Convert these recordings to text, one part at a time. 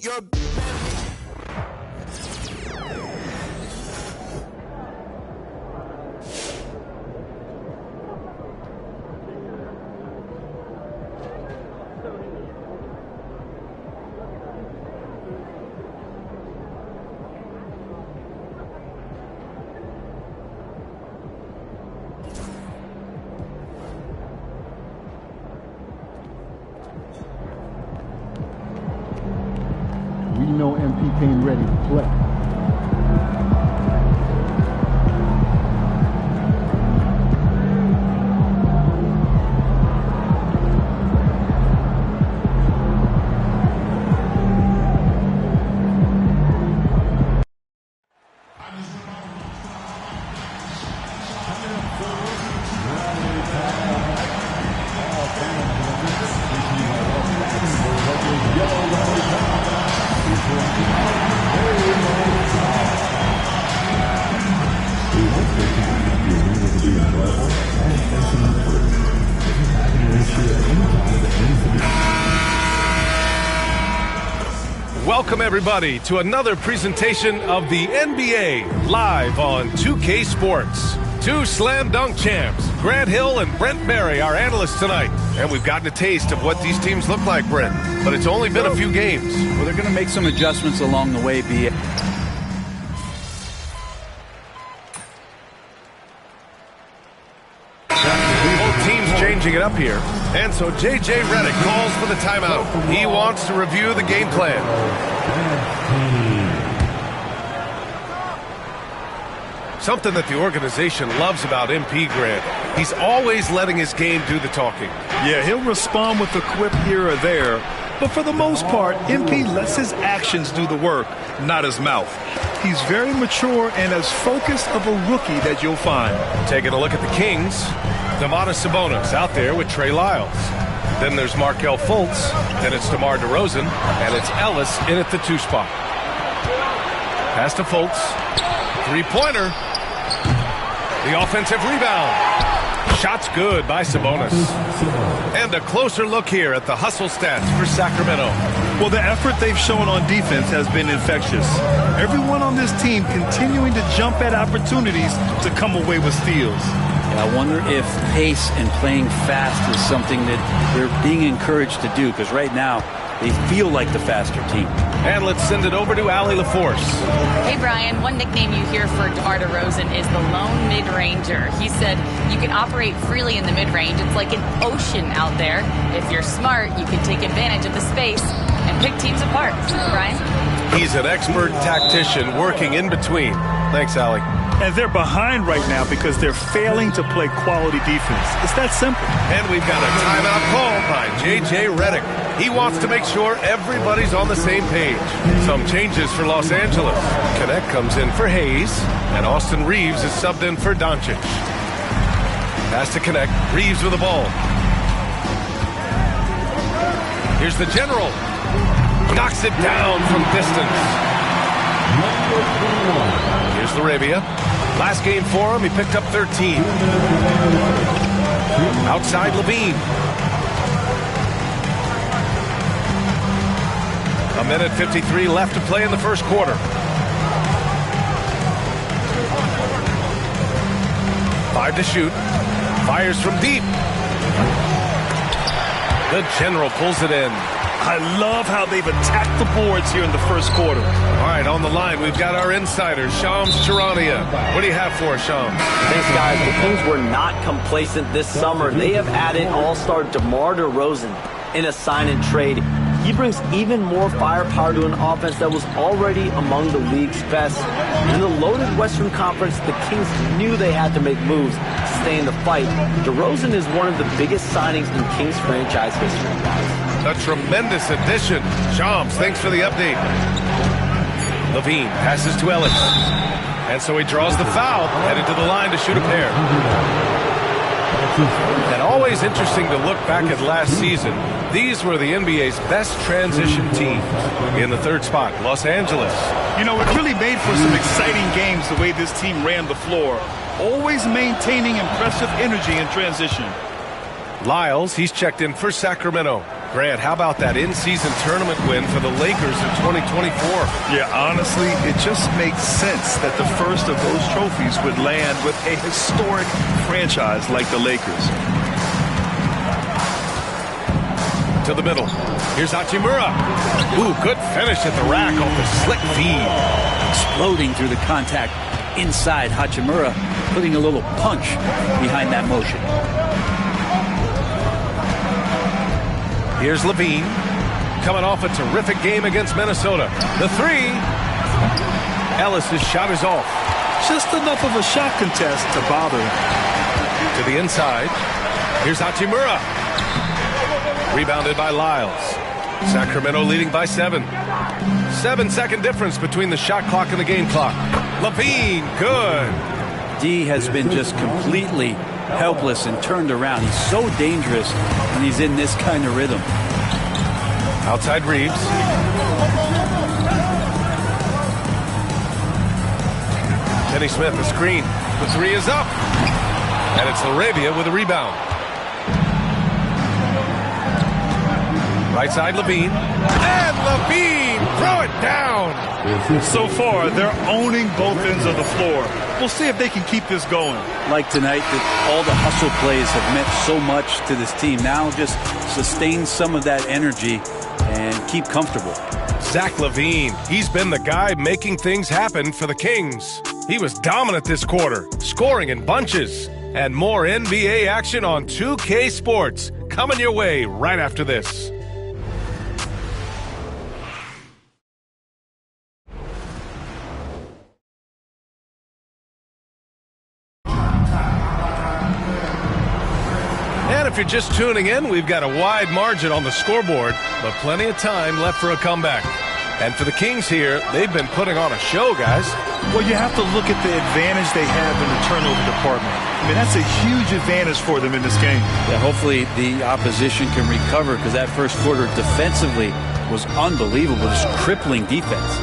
You're We know MP came ready to play. Welcome everybody to another presentation of the NBA live on 2K Sports. Two slam dunk champs, Grant Hill and Brent Barry, our analysts tonight. And we've gotten a taste of what these teams look like, Brent. But it's only been a few games. Well, they're going to make some adjustments along the way, be it. Both teams changing it up here. And so J.J. Redick calls for the timeout. He wants to review the game plan. Something that the organization loves about MP, Grant. He's always letting his game do the talking. Yeah, he'll respond with a quip here or there. But for the most part, MP lets his actions do the work, not his mouth. He's very mature and as focused of a rookie that you'll find. Taking a look at the Kings, Domantas Sabonis out there with Trey Lyles. Then there's Markelle Fultz. Then it's DeMar DeRozan. And it's Ellis in at the 2 spot. Pass to Fultz. Three-pointer. The offensive rebound. Shot's good by Sabonis. And a closer look here at the hustle stats for Sacramento. Well, the effort they've shown on defense has been infectious. Everyone on this team continuing to jump at opportunities to come away with steals. I wonder if pace and playing fast is something that they're being encouraged to do, because right now they feel like the faster team. And let's send it over to Allie LaForce. Hey, Brian, one nickname you hear for DeMar DeRozan is the lone mid-ranger. He said you can operate freely in the mid-range. It's like an ocean out there. If you're smart, you can take advantage of the space and pick teams apart. Brian? He's an expert tactician working in between. Thanks, Allie. And they're behind right now because they're failing to play quality defense. It's that simple. And we've got a timeout called by J.J. Redick. He wants to make sure everybody's on the same page. Some changes for Los Angeles. Connect comes in for Hayes, and Austin Reeves is subbed in for Doncic. Pass to Connect. Reeves with the ball. Here's the general. Knocks it down from distance. Here's Larabia. Last game for him, he picked up 13. Outside Levine. A minute 53 left to play in the first quarter. Five to shoot. Fires from deep. The general pulls it in. I love how they've attacked the boards here in the first quarter. All right, on the line, we've got our insider, Shams Charania. What do you have for us, Shams? Thanks, guys. The Kings were not complacent this summer. They have added all-star DeMar DeRozan in a sign-and-trade. He brings even more firepower to an offense that was already among the league's best. In the loaded Western Conference, the Kings knew they had to make moves to stay in the fight. DeRozan is one of the biggest signings in Kings franchise history, guys. A tremendous addition. Shams, thanks for the update. Levine passes to Ellis. And so he draws the foul, headed to the line to shoot a pair. And always interesting to look back at last season. These were the NBA's best transition teams. In the third spot, Los Angeles. You know, it really made for some exciting games the way this team ran the floor. Always maintaining impressive energy in transition. Lyles, he's checked in for Sacramento. Grant, how about that in-season tournament win for the Lakers in 2024? Yeah, honestly, it just makes sense that the first of those trophies would land with a historic franchise like the Lakers. To the middle. Here's Hachimura. Ooh, good finish at the rack off the slick feed. Exploding through the contact inside. Hachimura putting a little punch behind that motion. Here's Levine, coming off a terrific game against Minnesota. The three. Ellis' shot is off. Just enough of a shot contest to bother him. To the inside. Here's Hachimura. Rebounded by Lyles. Sacramento leading by 7. 7-second difference between the shot clock and the game clock. Levine, good. D has been just completely helpless and turned around. He's so dangerous when he's in this kind of rhythm. Outside Reeves. Kenny Smith, the screen. The three is up. And it's Laravia with a rebound. Right side, Levine. And Levine, throw it down. So far, they're owning both ends of the floor. We'll see if they can keep this going. Like tonight, that all the hustle plays have meant so much to this team. Now just sustain some of that energy and keep comfortable. Zach LaVine, he's been the guy making things happen for the Kings. He was dominant this quarter, scoring in bunches. And more NBA action on 2K Sports coming your way right after this. And if you're just tuning in, we've got a wide margin on the scoreboard, but plenty of time left for a comeback. And for the Kings here, they've been putting on a show, guys. Well, you have to look at the advantage they have in the turnover department. I mean, that's a huge advantage for them in this game. Yeah, hopefully the opposition can recover, because that first quarter defensively was unbelievable, just crippling defense.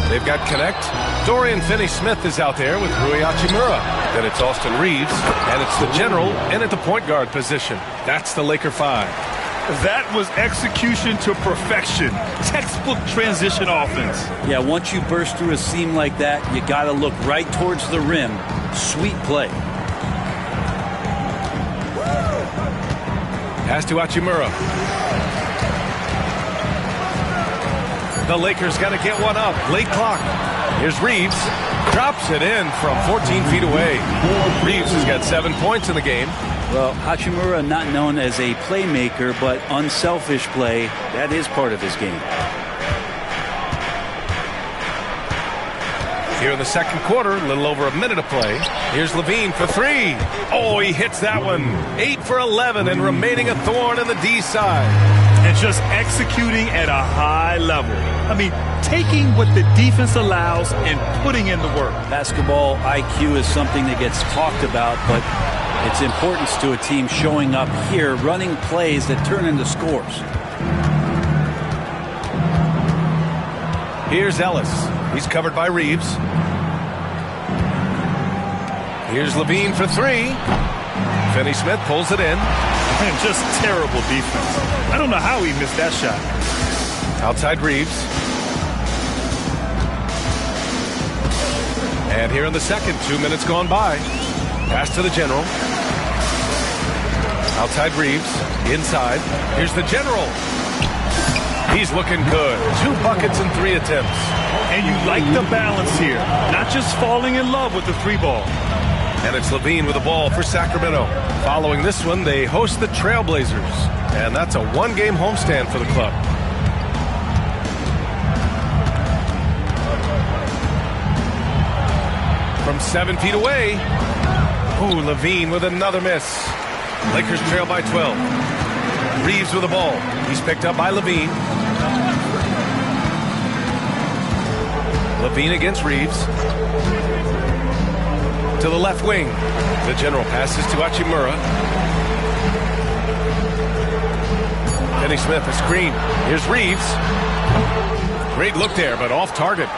They've got Connect. Dorian Finney-Smith is out there with Rui Hachimura. Then it's Austin Reeves, and it's the general in at the point guard position. That's the Laker 5. That was execution to perfection. Textbook transition offense. Yeah, once you burst through a seam like that, you got to look right towards the rim. Sweet play. Pass to Hachimura. The Lakers got to get one up. Late clock. Here's Reeves. Drops it in from 14 feet away. Reeves has got 7 points in the game. Well, Hachimura not known as a playmaker, but unselfish play. That is part of his game. Here in the second quarter, a little over a minute of play. Here's Levine for 3. Oh, he hits that one. 8 for 11 and remaining a thorn in the D side. And just executing at a high level. I mean, taking what the defense allows and putting in the work. Basketball IQ is something that gets talked about, but its importance to a team showing up here, running plays that turn into scores. Here's Ellis. He's covered by Reeves. Here's Levine for 3. Finney-Smith pulls it in. And just terrible defense. I don't know how he missed that shot. Outside Reeves. And here in the second, 2 minutes gone by. Pass to the general. Outside Reeves. Inside. Here's the general. He's looking good. 2 buckets and 3 attempts. And you like the balance here. Not just falling in love with the 3 ball. And it's Levine with the ball for Sacramento. Following this one, they host the Trailblazers. And that's a 1-game homestand for the club. From 7 feet away. Ooh, Levine with another miss. Lakers trail by 12. Reeves with the ball. He's picked up by Levine. Levine against Reeves. To the left wing. The general passes to Hachimura. Finney-Smith, a screen. Here's Reeves. Great look there, but off target.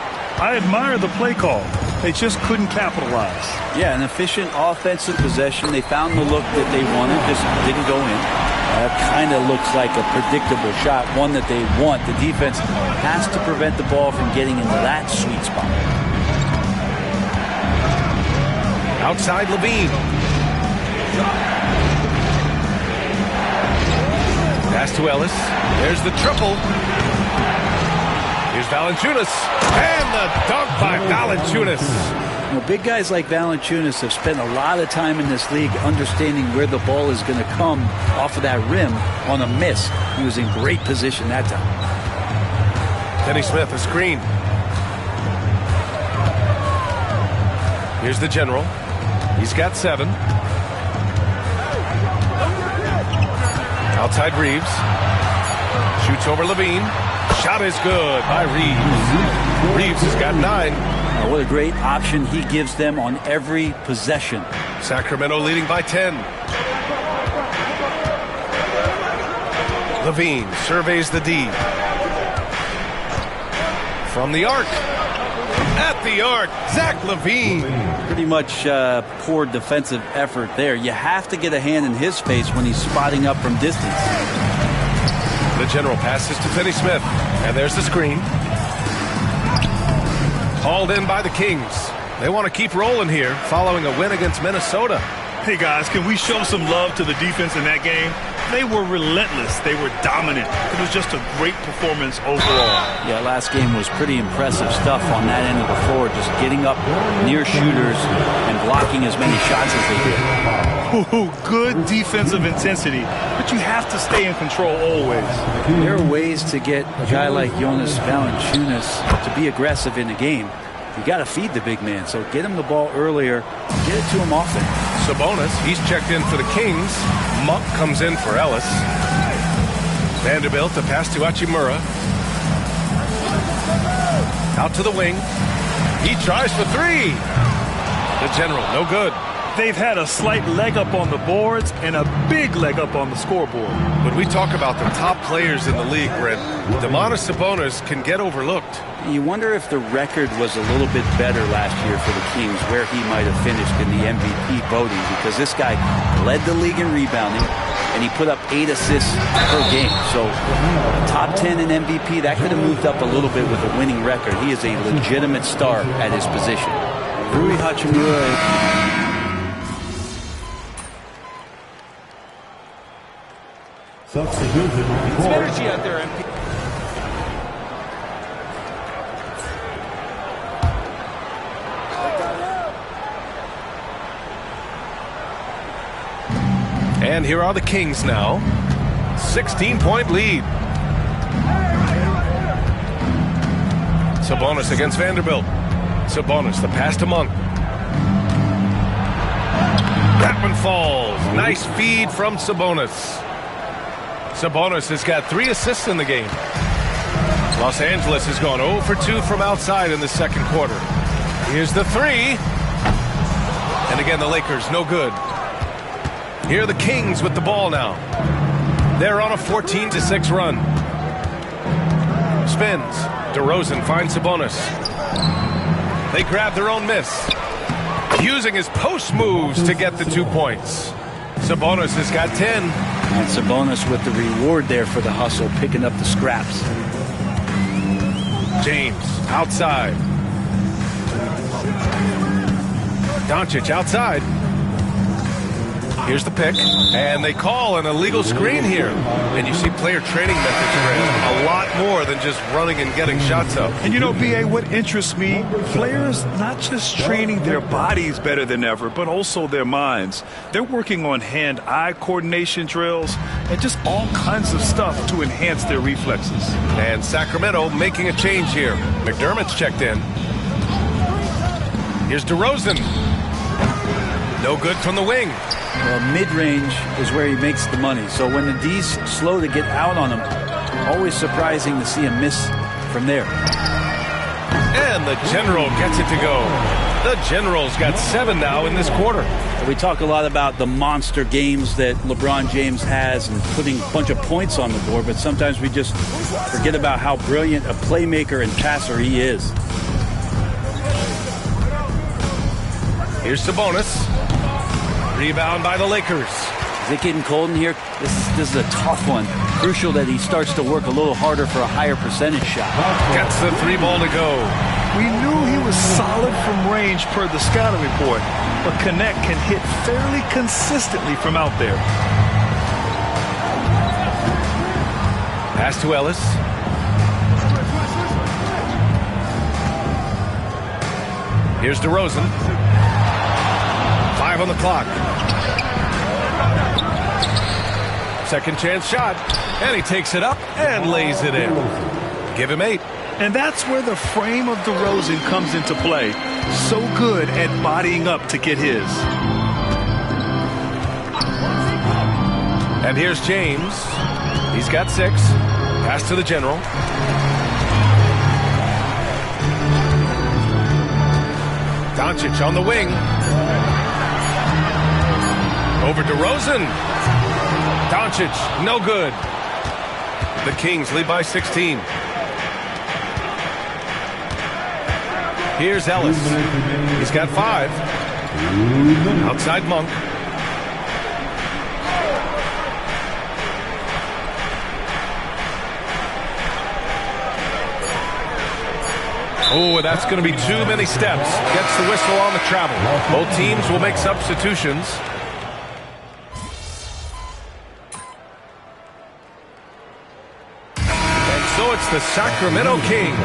I admire the play call. They just couldn't capitalize. Yeah, an efficient offensive possession. They found the look that they wanted, just didn't go in. That kind of looks like a predictable shot, one that they want. The defense has to prevent the ball from getting into that sweet spot. Outside Levine. Pass to Ellis. There's the triple. Here's Valanciunas. And the dunk by Valanciunas. You know, big guys like Valanciunas have spent a lot of time in this league understanding where the ball is going to come off of that rim on a miss. He was in great position that time. Denny Smith, a screen. Here's the general. He's got 7. Outside Reeves. Shoots over Levine. Shot is good by Reeves. Reeves has got 9. What a great option he gives them on every possession. Sacramento leading by 10. Levine surveys the D. From the arc. At the arc, Zach LaVine. Pretty much poor defensive effort there. You have to get a hand in his face when he's spotting up from distance. The general passes to Finney Smith. And there's the screen. Hauled in by the Kings. They want to keep rolling here following a win against Minnesota. Hey, guys, can we show some love to the defense in that game? They were relentless. They were dominant. It was just a great performance overall. Yeah, last game was pretty impressive stuff on that end of the floor, just getting up near shooters and blocking as many shots as they did. Ooh, good defensive intensity, but you have to stay in control always. There are ways to get a guy like Jonas Valanciunas to be aggressive in the game. You got to feed the big man, so get him the ball earlier, get it to him often. Sabonis, he's checked in for the Kings. Monk comes in for Ellis. Vanderbilt, a pass to Hachimura. Out to the wing. He tries for 3. The general, no good. They've had a slight leg up on the boards and a big leg up on the scoreboard. When we talk about the top players in the league, Brent, Domantas Sabonis can get overlooked. You wonder if the record was a little bit better last year for the Kings, where he might have finished in the MVP voting, because this guy led the league in rebounding, and he put up 8 assists per game. So top 10 in MVP, that could have moved up a little bit with a winning record. He is a legitimate star at his position. Rui Hachimura. It's energy out there, MP. And here are the Kings now. 16-point lead. Sabonis against Vanderbilt. Sabonis, the pass to Monk. That one falls. Nice feed from Sabonis. Sabonis has got 3 assists in the game. Los Angeles has gone 0 for 2 from outside in the second quarter. Here's the 3. And again, the Lakers, no good. Here are the Kings with the ball now. They're on a 14-6 run. Spins. DeRozan finds Sabonis. They grab their own miss. Using his post moves to get the 2 points. Sabonis has got 10. And Sabonis with the reward there for the hustle, picking up the scraps. James outside. Doncic outside. Here's the pick, and they call an illegal screen here. And you see player training methods, Fred, a lot more than just running and getting shots up. And you know, B.A., what interests me, players not just training their bodies better than ever, but also their minds. They're working on hand-eye coordination drills and just all kinds of stuff to enhance their reflexes. And Sacramento making a change here. McDermott's checked in. Here's DeRozan. No good from the wing. Well, mid-range is where he makes the money. So when the D's slow to get out on him, always surprising to see him miss from there. And the General gets it to go. The General's got 7 now in this quarter. We talk a lot about the monster games that LeBron James has and putting a bunch of points on the board, but sometimes we just forget about how brilliant a playmaker and passer he is. Here's Sabonis. Rebound by the Lakers. Is it getting cold in here? This is a tough one. Crucial that he starts to work a little harder for a higher percentage shot. Gets the 3 ball to go. We knew he was solid from range per the scouting report, but Connect can hit fairly consistently from out there. Pass to Ellis. Here's DeRozan. 5 on the clock. Second chance shot. And he takes it up and lays it in. Give him 8. And that's where the frame of DeRozan comes into play. So good at bodying up to get his. And here's James. He's got 6. Pass to the general. Doncic on the wing. Over DeRozan. Doncic, no good. The Kings lead by 16. Here's Ellis. He's got 5. Outside Monk. Oh, that's going to be too many steps. Gets the whistle on the travel. Both teams will make substitutions. And so it's the Sacramento Kings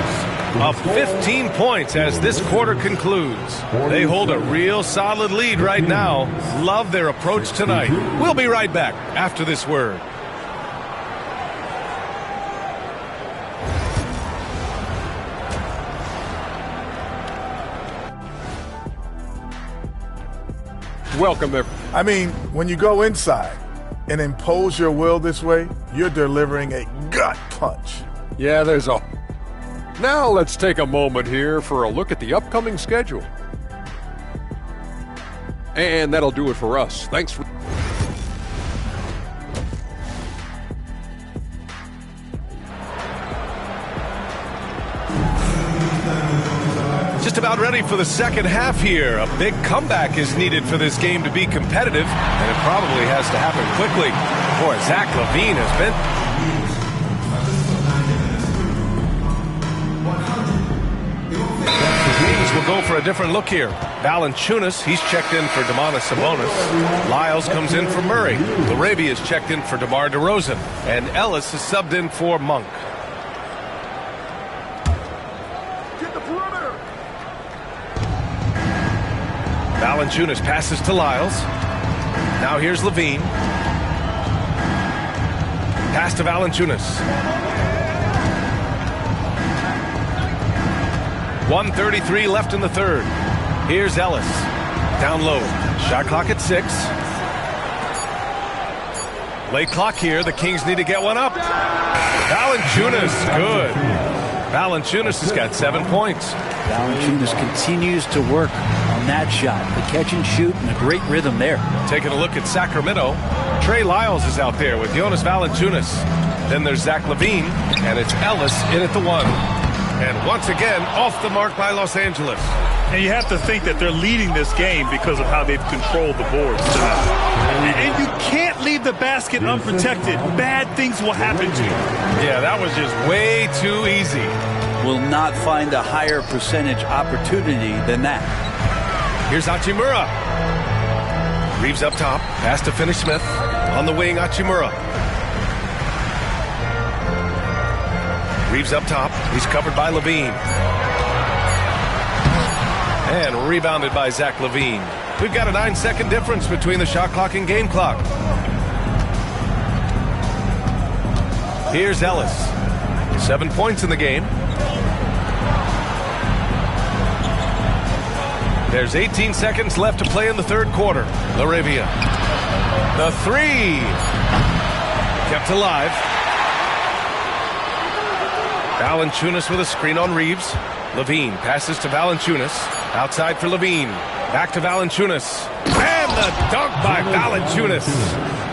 up 15 points as this quarter concludes. They hold a real solid lead right now. Love their approach tonight. We'll be right back after this word. Welcome, I mean, when you go inside and impose your will this way, you're delivering a gut punch. Yeah, there's a... Now let's take a moment here for a look at the upcoming schedule. And that'll do it for us. Thanks for... Just about ready for the second half here. A big comeback is needed for this game to be competitive, and it probably has to happen quickly. Boy, Zach LaVine has been... The Kings will go for a different look here. Valanciunas, he's checked in for Sabonis. Lyles comes in for Murray. Laravia is checked in for DeMar DeRozan. And Ellis is subbed in for Monk. Valanciunas passes to Lyles. Now here's LaVine. Pass to Valanciunas. 1:33 left in the third. Here's Ellis. Down low. Shot clock at 6. Late clock here. The Kings need to get one up. Valanciunas, good. Valanciunas has got 7 points. Valanciunas continues to work on that shot. The catch and shoot and a great rhythm there. Taking a look at Sacramento. Trey Lyles is out there with Jonas Valanciunas. Then there's Zach LaVine, and it's Ellis in at the 1. And once again, off the mark by Los Angeles. And you have to think that they're leading this game because of how they've controlled the boards tonight. And you can't leave the basket unprotected. Bad things will happen to you. Yeah, that was just way too easy. Will not find a higher percentage opportunity than that. Here's Hachimura. Reeves up top. Pass to Finney-Smith. On the wing, Hachimura. Reeves up top. He's covered by LaVine. And rebounded by Zach LaVine. We've got a 9-second difference between the shot clock and game clock. Here's Ellis. 7 points in the game. There's 18 seconds left to play in the third quarter. Laravia. The 3. Kept alive. Valanciunas with a screen on Reeves. LaVine passes to Valanciunas. Outside for LaVine. Back to Valanciunas. And the dunk by Valanciunas.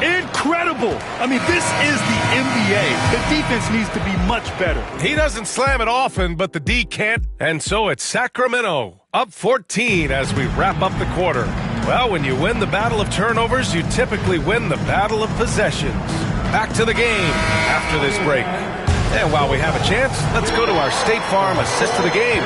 Incredible. I mean, this is the NBA. The defense needs to be much better. He doesn't slam it often, but the D can't. And so it's Sacramento up 14 as we wrap up the quarter. Well, when you win the battle of turnovers, you typically win the battle of possessions. Back to the game after this break. And while we have a chance, let's go to our State Farm assist of the game.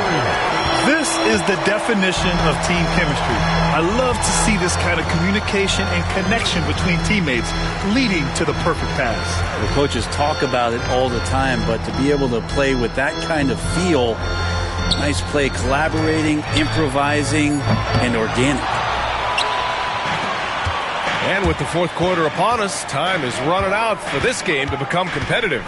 This is the definition of team chemistry. I love to see this kind of communication and connection between teammates leading to the perfect pass. The coaches talk about it all the time, but to be able to play with that kind of feel, nice play, collaborating, improvising, and organic. And with the fourth quarter upon us, time is running out for this game to become competitive.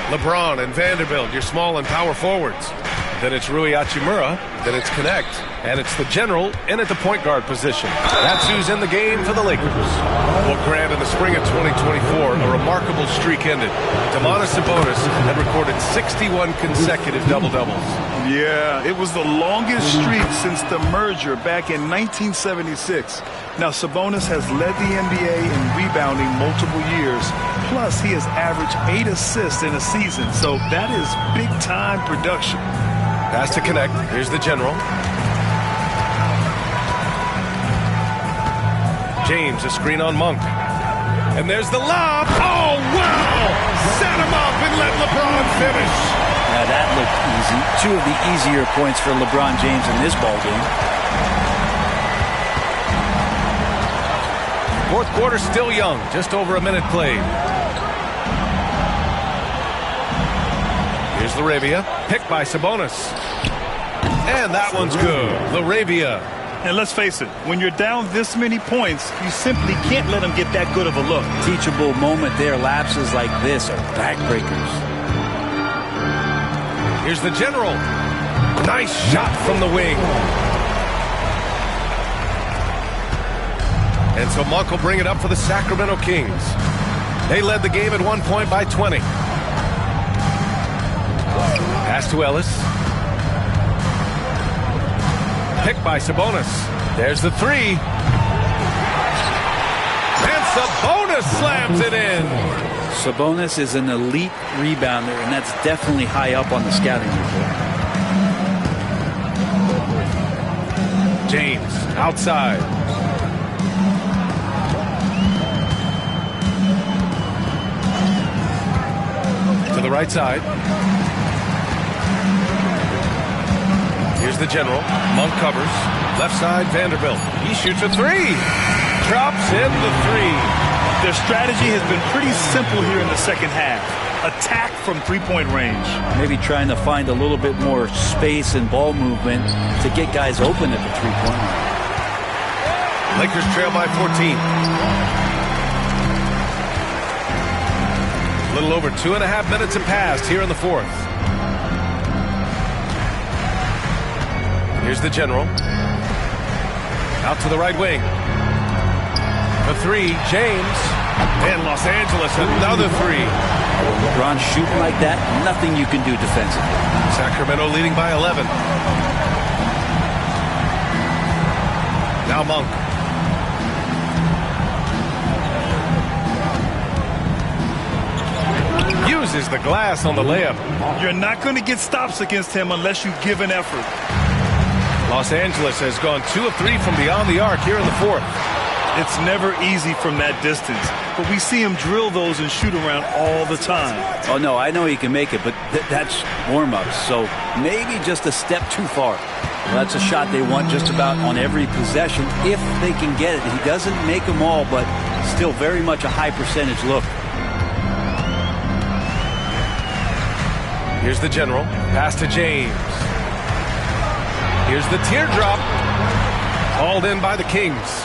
LeBron and Vanderbilt, your small and power forwards. Then it's Rui Hachimura. Then it's Connect. And it's the general in at the point guard position. That's who's in the game for the Lakers. Well, Grant, in the spring of 2024, a remarkable streak ended. Domantas Sabonis had recorded 61 consecutive double-doubles. Yeah, it was the longest streak since the merger back in 1976. Now, Sabonis has led the NBA in rebounding multiple years. Plus, he has averaged 8 assists in a season, so that is big-time production. Pass to Connect. Here's the general. James, a screen on Monk. And there's the lob. Oh, wow! Set him up and let LeBron finish. Now, that looked easy. 2 of the easier points for LeBron James in this ballgame. Fourth quarter still young. Just over a minute played. Here's Laravia, picked by Sabonis. And that one's good. Laravia. And let's face it, when you're down this many points, you simply can't let them get that good of a look. Teachable moment there. Lapses like this are backbreakers. Here's the general. Nice shot from the wing. And so Monk will bring it up for the Sacramento Kings. They led the game at one point by 20. Pass to Ellis. Picked by Sabonis. There's the three. And Sabonis slams it in. Sabonis is an elite rebounder, and that's definitely high up on the scouting report. James, outside. To the right side. Here's the general. Monk covers. Left side, Vanderbilt. He shoots a three. Drops in the three. Their strategy has been pretty simple here in the second half. Attack from three-point range. Maybe trying to find a little bit more space and ball movement to get guys open at the three-point line. Lakers trail by 14. A little over 2.5 minutes have passed here in the fourth. Here's the general. Out to the right wing. The three, James. And Los Angeles, another three. LeBron shooting like that, nothing you can do defensively. Sacramento leading by 11. Now Monk. Uses the glass on the layup. You're not going to get stops against him unless you give an effort. Los Angeles has gone 2 of 3 from beyond the arc here in the fourth. It's never easy from that distance, but we see him drill those and shoot around all the time. Oh, no, I know he can make it, but that's warm-ups, so maybe just a step too far. Well, that's a shot they want just about on every possession if they can get it. He doesn't make them all, but still very much a high percentage look. Here's the general. Pass to James. Here's the teardrop. Called in by the Kings.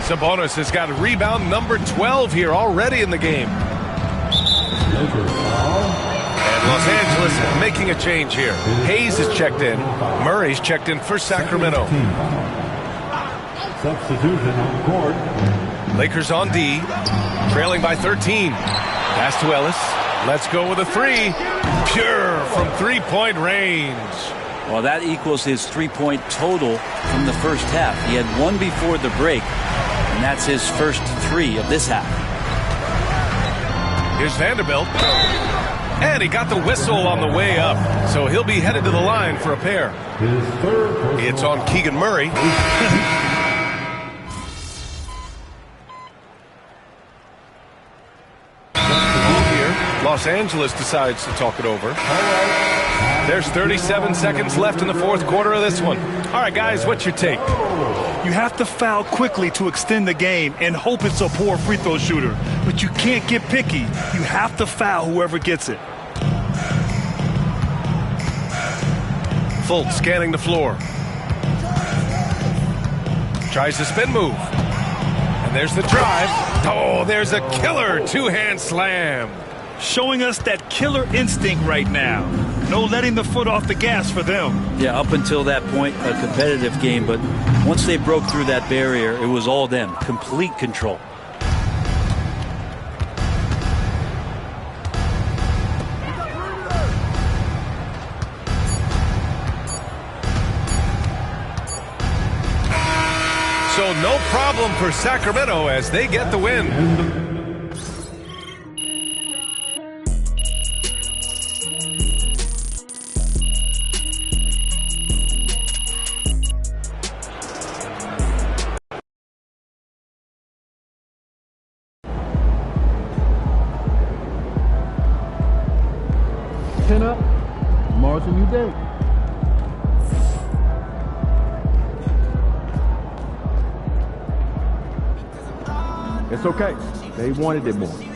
Sabonis has got rebound number 12 here already in the game. And Los Angeles making a change here. Hayes is checked in. Murray's checked in for Sacramento. Substitution on court. Lakers on D. Trailing by 13. Pass to Ellis. Let's go with a three. Pure from three-point range. Well, that equals his three-point total from the first half. He had one before the break, and that's his first three of this half. Here's Vanderbilt. And he got the whistle on the way up, so he'll be headed to the line for a pair. It's on Keegan Murray. Los Angeles decides to talk it over. There's 37 seconds left in the fourth quarter of this one. All right, guys, what's your take? You have to foul quickly to extend the game and hope it's a poor free throw shooter. But you can't get picky. You have to foul whoever gets it. Fultz scanning the floor. Tries the spin move. And there's the drive. Oh, there's a killer two-hand slam. Showing us that killer instinct right now. No letting the foot off the gas for them. Yeah, up until that point, a competitive game. But once they broke through that barrier, it was all them. Complete control. So no problem for Sacramento as they get the win. Pin up, tomorrow's a new day. It's okay. They wanted it more.